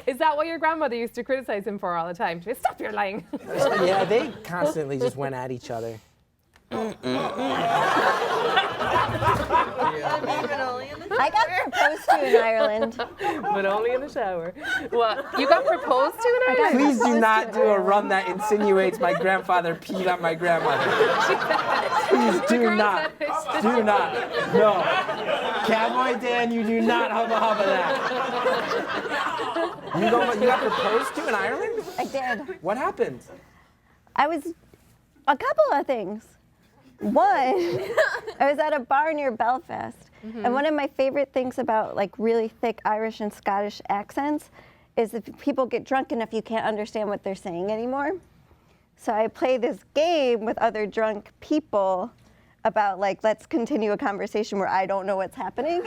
E: Is that what your grandmother used to criticize him for all the time? She'd say, stop your lying.
A: Yeah, they constantly just went at each other.
D: I got proposed to in Ireland.
E: But only in the shower. What? You got proposed to in Ireland?
A: Please do not do a run that insinuates my grandfather peed on my grandmother. Please do not. Do not. No. Cowboy Dan, you do not hubba hubba that. You got proposed to in Ireland?
D: I did.
A: What happened?
D: I was a couple of things. One, I was at a bar near Belfast, and one of my favorite things about like really thick Irish and Scottish accents is if people get drunk enough you can't understand what they're saying anymore. So I play this game with other drunk people about like, let's continue a conversation where I don't know what's happening.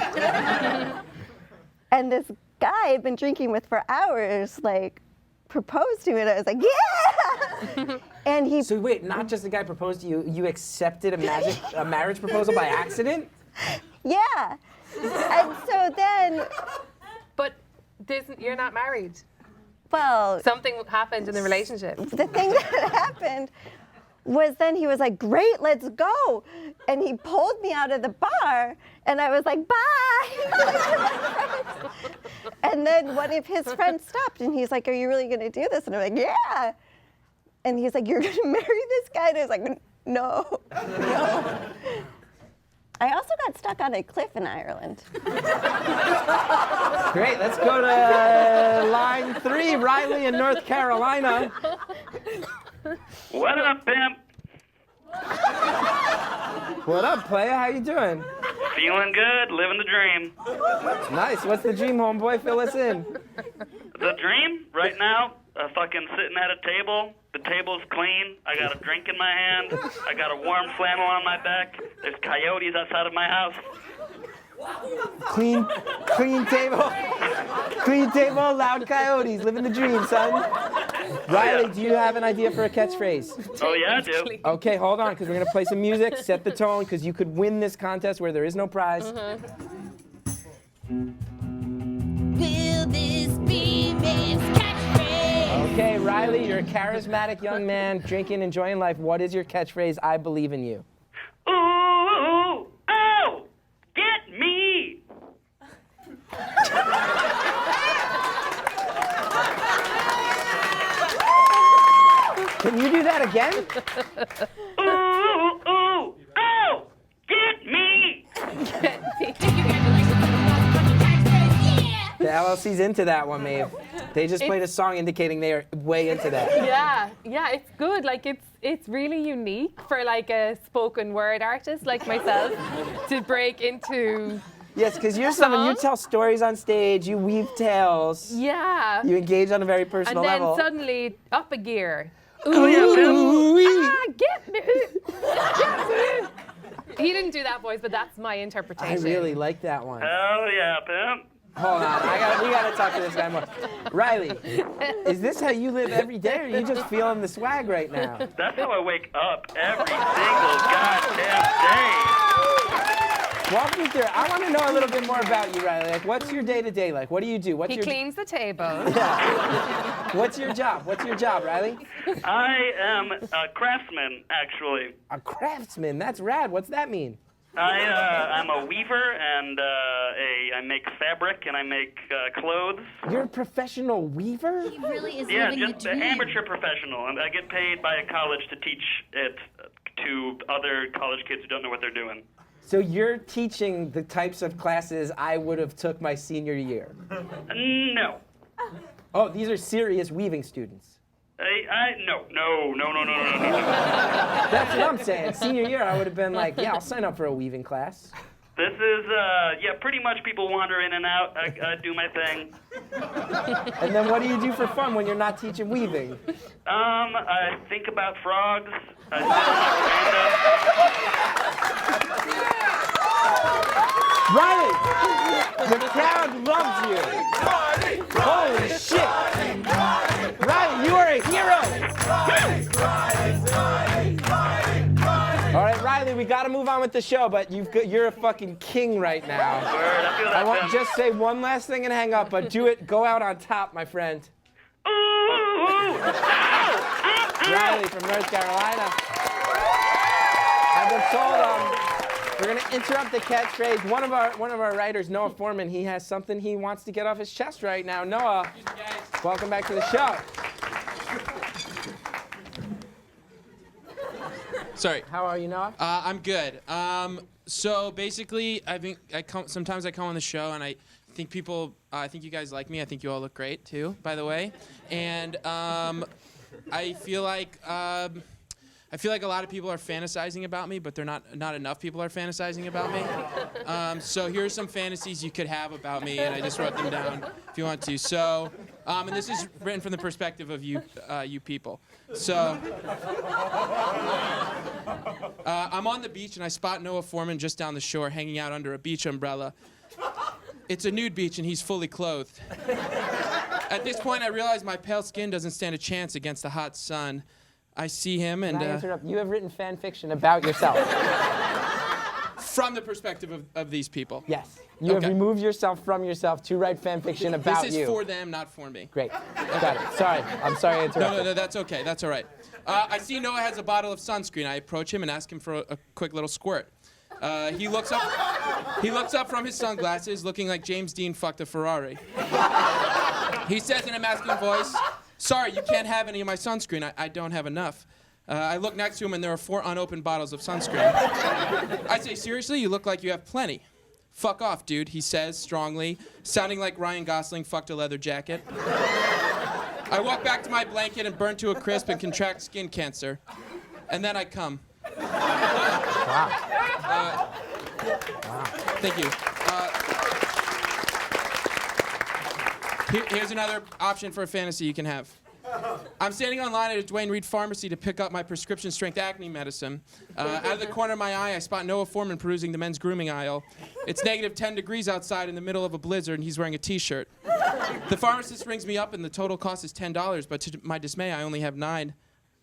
D: And this guy I'd been drinking with for hours, like, proposed to me, and I was like, yeah! And he...
A: So wait, not just the guy proposed to you, you accepted a marriage proposal by accident?
D: Yeah. And so then...
E: But you're not married.
D: Well...
E: Something happened in the relationship.
D: The thing that happened was then he was like, great, let's go. And he pulled me out of the bar, and I was like, bye! And then one of his friends stopped, and he's like, "Are you really gonna do this?" And I'm like, "Yeah." And he's like, "You're gonna marry this guy?" And I was like, "No, no." I also got stuck on a cliff in Ireland.
A: Great, let's go to line 3, Riley in North Carolina.
L: What up, pimp?
A: What up, playa? How you doing?
L: Feeling good, living the dream.
A: Nice. What's the dream, homeboy? Fill us in.
L: The dream? Right now, fucking sitting at a table. The table's clean. I got a drink in my hand. I got a warm flannel on my back. There's coyotes outside of my house.
A: Clean table. Clean table, loud coyotes. Living the dream, son. Riley, do you have an idea for a catchphrase?
L: Oh, yeah, I do.
A: Okay, hold on, because we're going to play some music, set the tone, because you could win this contest where there is no prize.
B: Will this be Maeve's catchphrase?
A: Okay, Riley, you're a charismatic young man, drinking, enjoying life. What is your catchphrase? I believe in you.
L: Ooh, ooh, oh, get me.
A: Can you do that again?
L: Ooh, ooh, oh, get me.
A: The LLC's into that one, Maeve. They just played a song indicating they are way into that.
E: Yeah, it's good. Like it's really unique for like a spoken word artist like myself to break into.
A: Yes, because you're someone, you tell stories on stage, you weave tales.
E: Yeah.
A: You engage on a very personal
E: and then
A: level.
E: suddenly up a gear.
A: Ooh,
E: Get me! Get me! He didn't do that voice, but that's my interpretation.
A: I really like that one.
L: Hell yeah, pimp.
A: Hold on, we gotta talk to this guy more. Riley, is this how you live every day, or are you just feeling the swag right now?
L: That's how I wake up every single goddamn day.
A: Walk me through it. I want to know a little bit more about you, Riley. Like, what's your day-to-day like? What do you do?
E: He cleans the table.
A: Yeah. What's your job? What's your job, Riley?
L: I am a craftsman, actually.
A: A craftsman? That's rad. What's that mean?
L: I'm a weaver, and I make fabric, and I make clothes.
A: You're a professional weaver?
B: He really is
L: Yeah,
B: living
L: just
B: the
L: an
B: dream.
L: amateur professional. And I get paid by a college to teach it to other college kids who don't know what they're doing.
A: So you're teaching the types of classes I would have took my senior year?
L: No.
A: Oh, these are serious weaving students.
L: No.
A: That's what I'm saying. Senior year, I would have been like, yeah, I'll sign up for a weaving class.
L: This is, pretty much people wander in and out. I do my thing.
A: And then what do you do for fun when you're not teaching weaving?
L: I think about frogs. I
A: Riley, the crowd loves you. Holy shit. Riley, you are a hero. All right, Riley, we got to move on with the show, but you're a fucking king right now. I won't just say one last thing and hang up, but do it. Go out on top, my friend. Riley from North Carolina. I've been told we're gonna interrupt the catchphrase. One of our writers, Noah Foreman, he has something he wants to get off his chest right now. Noah, welcome back to the show.
M: Sorry.
A: How are you, Noah?
M: I'm good. So basically, sometimes I come on the show and I think I think you guys like me. I think you all look great too, by the way. And I feel like a lot of people are fantasizing about me, but not enough people are fantasizing about me. So here are some fantasies you could have about me, and I just wrote them down if you want to. So, and this is written from the perspective of you people. So, I'm on the beach, and I spot Noah Foreman just down the shore, hanging out under a beach umbrella. It's a nude beach, and he's fully clothed. At this point, I realize my pale skin doesn't stand a chance against the hot sun. I see him, and
A: Can I interrupt? You have written fan fiction about yourself.
M: From the perspective of these people.
A: Yes. You have removed yourself from yourself to write fan fiction about you.
M: This is for them, not for me.
A: Great. Got it. Sorry. I'm sorry I interrupted.
M: No, that's okay. That's all right. I see Noah has a bottle of sunscreen. I approach him and ask him for a quick little squirt. He looks up from his sunglasses, looking like James Dean fucked a Ferrari. He says in a masculine voice, "Sorry, you can't have any of my sunscreen. I don't have enough." I look next to him, and there are 4 unopened bottles of sunscreen. I say, "Seriously? You look like you have plenty." "Fuck off, dude," he says strongly, sounding like Ryan Gosling fucked a leather jacket. I walk back to my blanket and burn to a crisp and contract skin cancer. And then I come. Thank you. Here's another option for a fantasy you can have. I'm standing online at a Duane Reade pharmacy to pick up my prescription strength acne medicine. Out of the corner of my eye, I spot Noah Foreman perusing the men's grooming aisle. It's negative 10 degrees outside in the middle of a blizzard, and he's wearing a t-shirt. The pharmacist rings me up, and the total cost is $10, but to my dismay, I only have 9.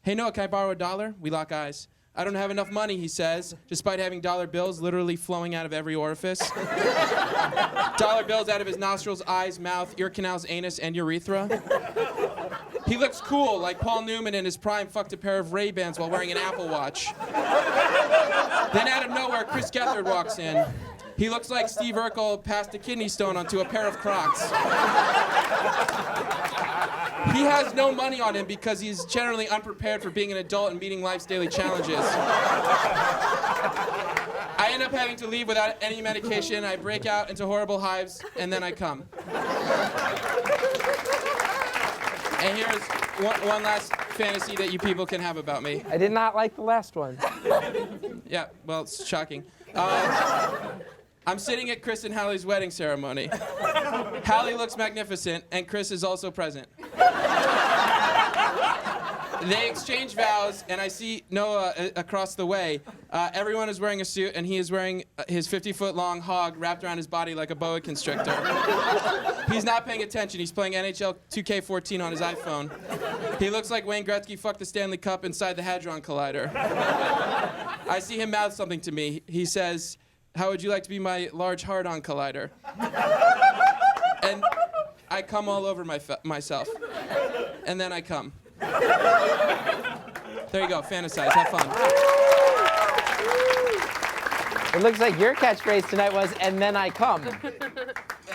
M: "Hey, Noah, can I borrow $1? We lock eyes. "I don't have enough money," he says, despite having dollar bills literally flowing out of every orifice. Dollar bills out of his nostrils, eyes, mouth, ear canals, anus, and urethra. He looks cool, like Paul Newman in his prime fucked a pair of Ray-Bans while wearing an Apple Watch. Then out of nowhere, Chris Gethard walks in. He looks like Steve Urkel passed a kidney stone onto a pair of Crocs. He has no money on him because he's generally unprepared for being an adult and meeting life's daily challenges. I end up having to leave without any medication. I break out into horrible hives, and then I come. And here's one last fantasy that you people can have about me.
A: I did not like the last one.
M: Yeah, well, it's shocking. I'm sitting at Chris and Hallie's wedding ceremony. Hallie looks magnificent, and Chris is also present. They exchange vows, and I see Noah across the way. Everyone is wearing a suit, and he is wearing his 50-foot-long hog wrapped around his body like a boa constrictor. He's not paying attention. He's playing NHL 2K14 on his iPhone. He looks like Wayne Gretzky fucked the Stanley Cup inside the Hadron Collider. I see him mouth something to me. He says, "How would you like to be my large hard-on collider?" And I come all over myself. And then I come. There you go, fantasize, have fun.
A: It looks like your catchphrase tonight was, "And then I come."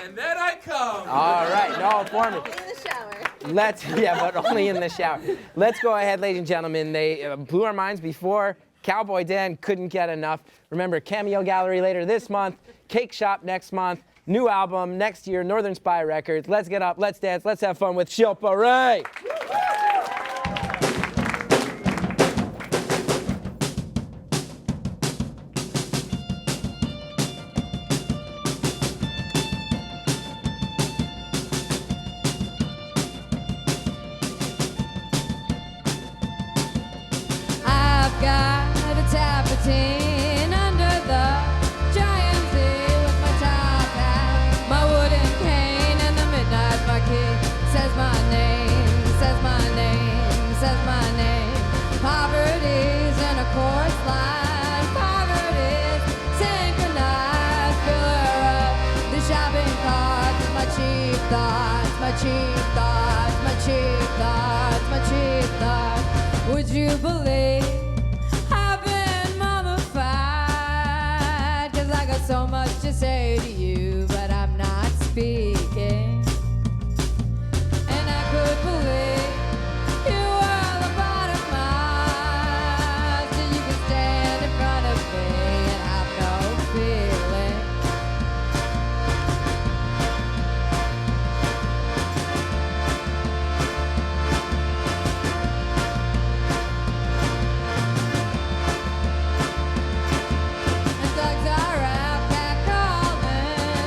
M: And then I come.
A: All right, no, for me.
B: In the shower.
A: But only in the shower. Let's go ahead, ladies and gentlemen. They blew our minds before. Cowboy Dan couldn't get enough. Remember, Cameo Gallery later this month, Cake Shop next month, new album next year, Northern Spy Records. Let's get up, let's dance, let's have fun with Shilpa Ray.
H: I've got a tapping under the giant sea with my top hat, my wooden cane, and the midnight marquee says my name, says my name, says my name. Poverty's in a chorus line, poverty's synchronized, fill her up the shopping cart with my cheap thoughts, my cheap thoughts, my cheap thoughts, my cheap thoughts. Would you believe I've been mummified? 'Cause I got so much to say to you, but I'm not speaking. And I could believe you were the bottom line, so you can stand in front of me and have no feeling. And dogs are out cat calling,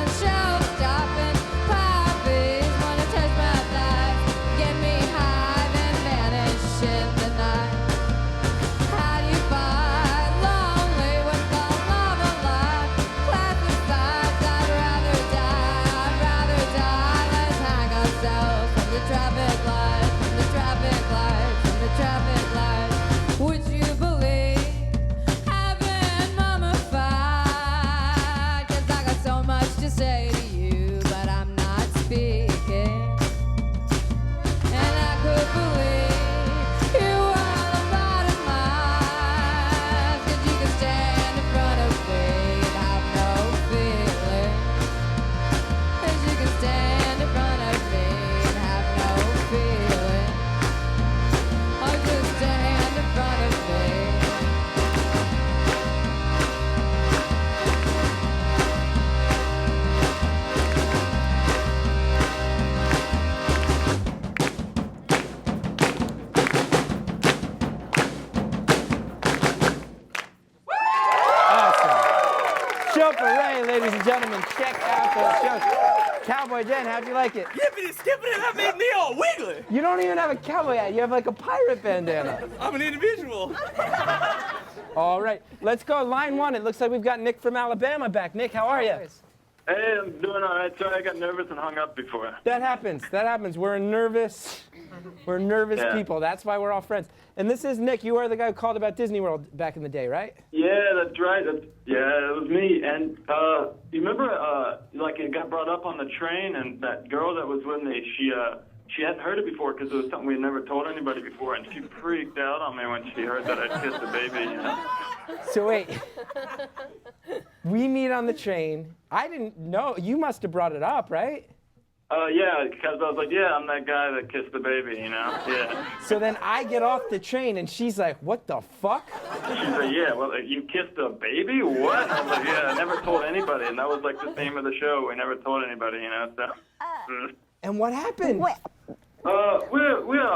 A: Shilpa Ray, ladies and gentlemen. Check out those shows. Cowboy Jen, how'd you like it?
I: Yippity skippity, that made me all wiggly.
A: You don't even have a cowboy hat. You have like a pirate bandana.
I: I'm an individual.
A: All right, let's go. Line one. It looks like we've got Nick from Alabama back. Nick, how are you?
N: Hey, I'm doing all right. Sorry, I got nervous and hung up before.
A: That happens. That happens. We're nervous
N: Yeah.
A: people. That's why we're all friends. And this is Nick. You are the guy who called about Disney World back in the day, right?
N: Yeah, that's right. Yeah, it was me. And you remember, like it got brought up on the train, and that girl that was with me, she hadn't heard it before because it was something we had never told anybody before, and she freaked out on me when she heard that I kissed a baby. You know?
A: So wait, we meet on the train. I didn't know. You must have brought it up, right?
N: Yeah, because I was like, yeah, I'm that guy that kissed the baby, you know? Yeah.
A: So then I get off the train, and she's like, what the fuck?
N: She's like, yeah, well, you kissed a baby? What? I was like, yeah, I never told anybody, and that was like the theme of the show. We never told anybody, you know? So.
A: And what happened?
N: We're all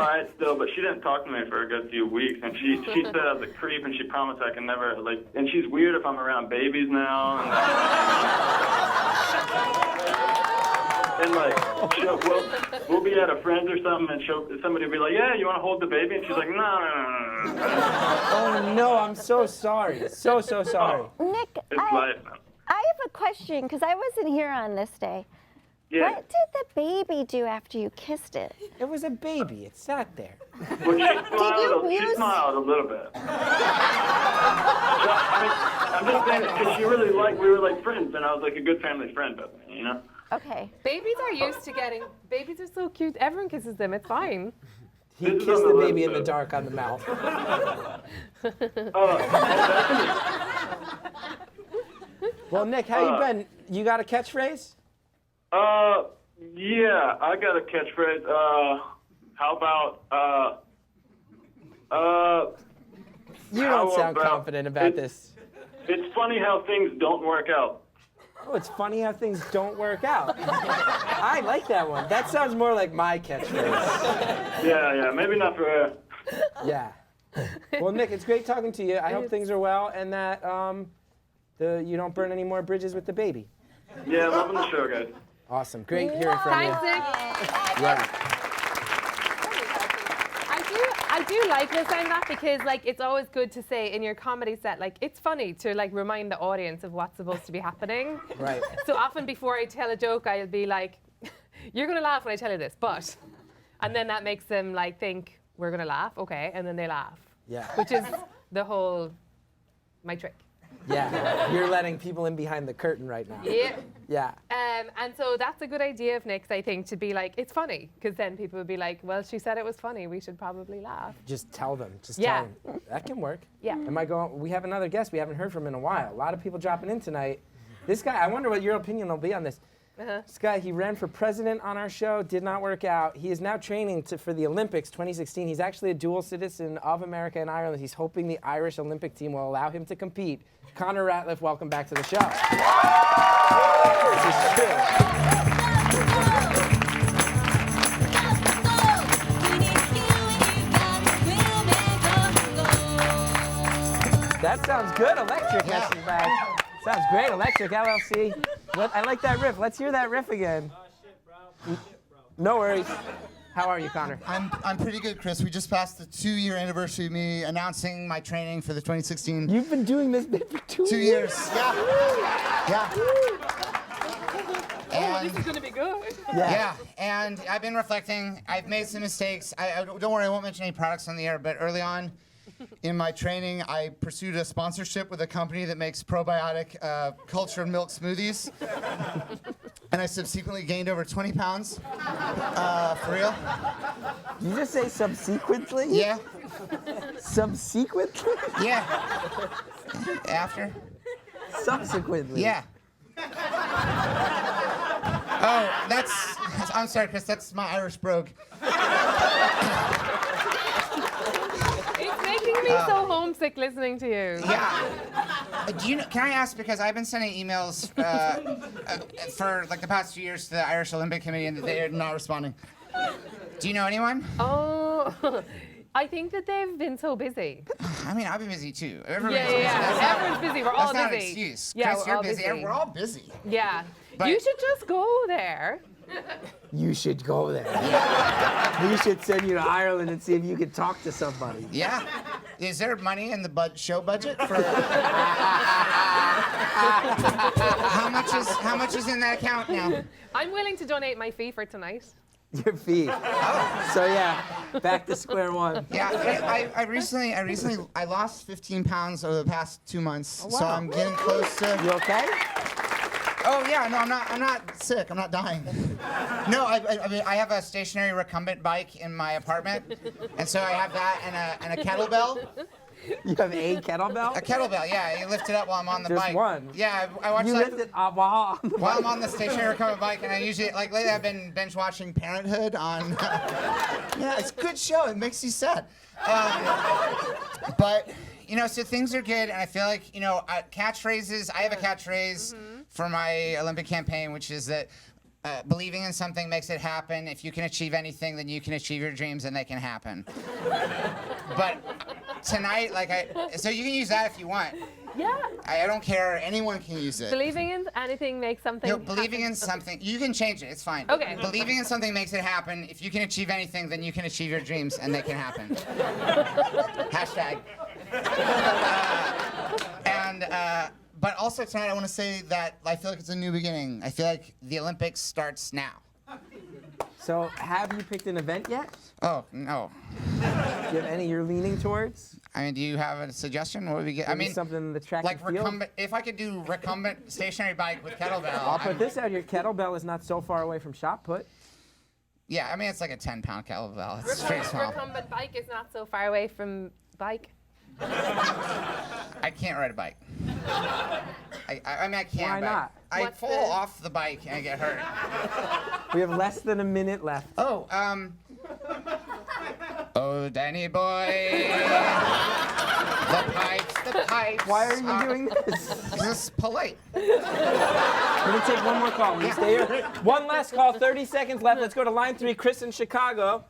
N: right still, but she didn't talk to me for a good few weeks, and she said I was a creep, and she promised I can never, like, and she's weird if I'm around babies now, and like, we'll be at a friend's or something, and somebody will be like, yeah, you want to hold the baby? And she's like, no.
A: Oh, no, I'm so sorry. So sorry.
D: Nick,
N: It's life, man.
D: I have a question, because I wasn't here on this day.
N: Yeah.
D: What did the baby do after you kissed it?
A: It was a baby. It sat there.
N: Well, she smiled a little bit. I'm just saying it because she really we were like friends, and I was like a good family friend of me, you know?
D: Okay.
E: Babies are used to babies are so cute. Everyone kisses them. It's fine.
A: He kissed the baby in the dark on the mouth. Well, Nick, how you been? You got a catchphrase?
N: Yeah, I got a catchphrase. How about,
A: You don't sound confident about this.
N: It's funny how things don't work out.
A: Oh, it's funny how things don't work out. I like that one. That sounds more like my catchphrase.
N: Yeah, maybe not for her.
A: Yeah. Well, Nick, it's great talking to you. I hope things are well and that you don't burn any more bridges with the baby.
N: Yeah, loving the show, guys.
A: Awesome. Great hearing from you.
E: Thanks, Nick.
A: Yeah.
E: I do like listening to that because, like, it's always good to say in your comedy set, like, it's funny to, like, remind the audience of what's supposed to be happening.
A: Right.
E: So often before I tell a joke, I'll be like, you're going to laugh when I tell you this, but. And then that makes them, like, think, we're going to laugh, okay, and then they laugh.
A: Yeah.
E: Which is my trick.
A: Yeah. You're letting people in behind the curtain right now.
E: Yeah.
A: Yeah.
E: And so that's a good idea of Nick's, I think, to be like, it's funny. Because then people would be like, well, she said it was funny. We should probably laugh.
A: Just tell them. Just
E: Yeah.
A: tell them. That can work.
E: Yeah.
A: We have another guest we haven't heard from in a while. A lot of people dropping in tonight. This guy, I wonder what your opinion will be on this. This guy, he ran for president on our show, did not work out. He is now training for the Olympics 2016. He's actually a dual citizen of America and Ireland. He's hoping the Irish Olympic team will allow him to compete. Connor Ratliff, welcome back to the show. This is true. That sounds good. Electric message back. Sounds great. Electric LLC. I like that riff. Let's hear that riff again. No worries. How are you, Connor?
O: I'm pretty good, Chris. We just passed the 2-year anniversary of me announcing my training for the 2016.
A: You've been doing this bit for 2
O: years. Yeah.
E: Oh, this is going to be good.
O: Yeah, and I've been reflecting. I've made some mistakes. Don't worry, I won't mention any products on the air, but early on in my training, I pursued a sponsorship with a company that makes probiotic cultured milk smoothies. And I subsequently gained over 20 pounds. For real.
A: Did you just say subsequently?
O: Yeah.
A: Subsequently?
O: Yeah. After?
A: Subsequently?
O: Yeah. Oh, I'm sorry, Chris, that's my Irish brogue.
E: It's making me so homesick listening to you.
O: Yeah. Can I ask, because I've been sending emails for like the past 2 years to the Irish Olympic Committee and they are not responding. Do you know anyone?
E: Oh, I think that they've been so busy.
O: I mean, I've been busy too.
E: Yeah. Everyone's busy. We're all
O: that's
E: busy.
O: Not an excuse.
E: Yeah,
O: Chris,
E: we're
O: you're
E: all
O: busy.
E: busy.
O: We're all busy.
E: Yeah.
O: But-
E: You should just go there.
A: You should go there. Yeah. We should send you to Ireland and see if you can talk to somebody.
O: Yeah. Is there money in the show budget for? How much is in that account now?
E: I'm willing to donate my fee for tonight.
A: Your fee. Oh. So yeah, back to square one.
O: Yeah, I recently lost 15 pounds over the past 2 months, so I'm getting close to.
A: You okay?
O: Oh yeah, no, I'm not sick. I'm not dying. No, I mean I have a stationary recumbent bike in my apartment, and so I have that and a kettlebell.
A: You have a kettlebell?
O: A kettlebell, yeah. You lift it up while I'm on the bike.
A: Just one?
O: Yeah, I watch
A: You lift it up while
O: I'm on the stationary recumbent bike, and I usually, like lately I've been binge watching Parenthood on, yeah, it's a good show. It makes you sad. But, you know, so things are good, and I feel like, you know, catchphrases, I have a catchphrase for my Olympic campaign, which is that believing in something makes it happen. If you can achieve anything, then you can achieve your dreams, and they can happen. But tonight, so you can use that if you want.
E: Yeah.
O: I don't care. Anyone can use it.
E: Believing in anything makes something
O: No, believing in something. You can change it. It's fine.
E: Okay.
O: Believing in something makes it happen. If you can achieve anything, then you can achieve your dreams, and they can happen. Hashtag. But also tonight, I want to say that I feel like it's a new beginning. I feel like the Olympics starts now.
A: So, have you picked an event yet?
O: Oh, no.
A: Do you have any you're leaning towards?
O: I mean, do you have a suggestion? What would we get? I
A: Maybe
O: mean,
A: something in the track
O: like
A: and field?
O: recumbent. If I could do recumbent stationary bike with kettlebell.
A: I'll put this out. Your kettlebell is not so far away from shot put.
O: Yeah, I mean, it's like a 10-pound kettlebell. It's pretty small.
E: Recumbent bike is not so far away from bike.
O: I can't ride a bike. I mean, I can.
A: Why not?
O: I fall off the bike and I get hurt.
A: We have less than a minute left.
O: Oh, oh, Danny boy. The pipes.
A: Why are you doing this?
O: This is polite.
A: We're gonna take one more call. Will you stay here? One last call. 30 seconds left. Let's go to line 3. Chris in Chicago.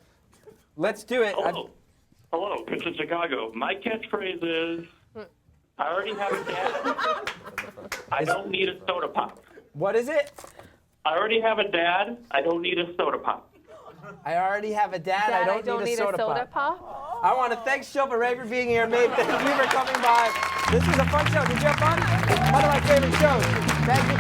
A: Let's do it.
P: Hello, Chris in Chicago. My catchphrase is, I already have a dad. I don't need a soda pop.
A: What is it?
P: I already have a dad. I don't need a soda pop.
A: I already have a dad. I don't need a soda pop. I want to thank Shilpa Ray for being here. Maeve, thank you for coming by. This was a fun show. Did you have fun? One of my favorite shows. Thank you.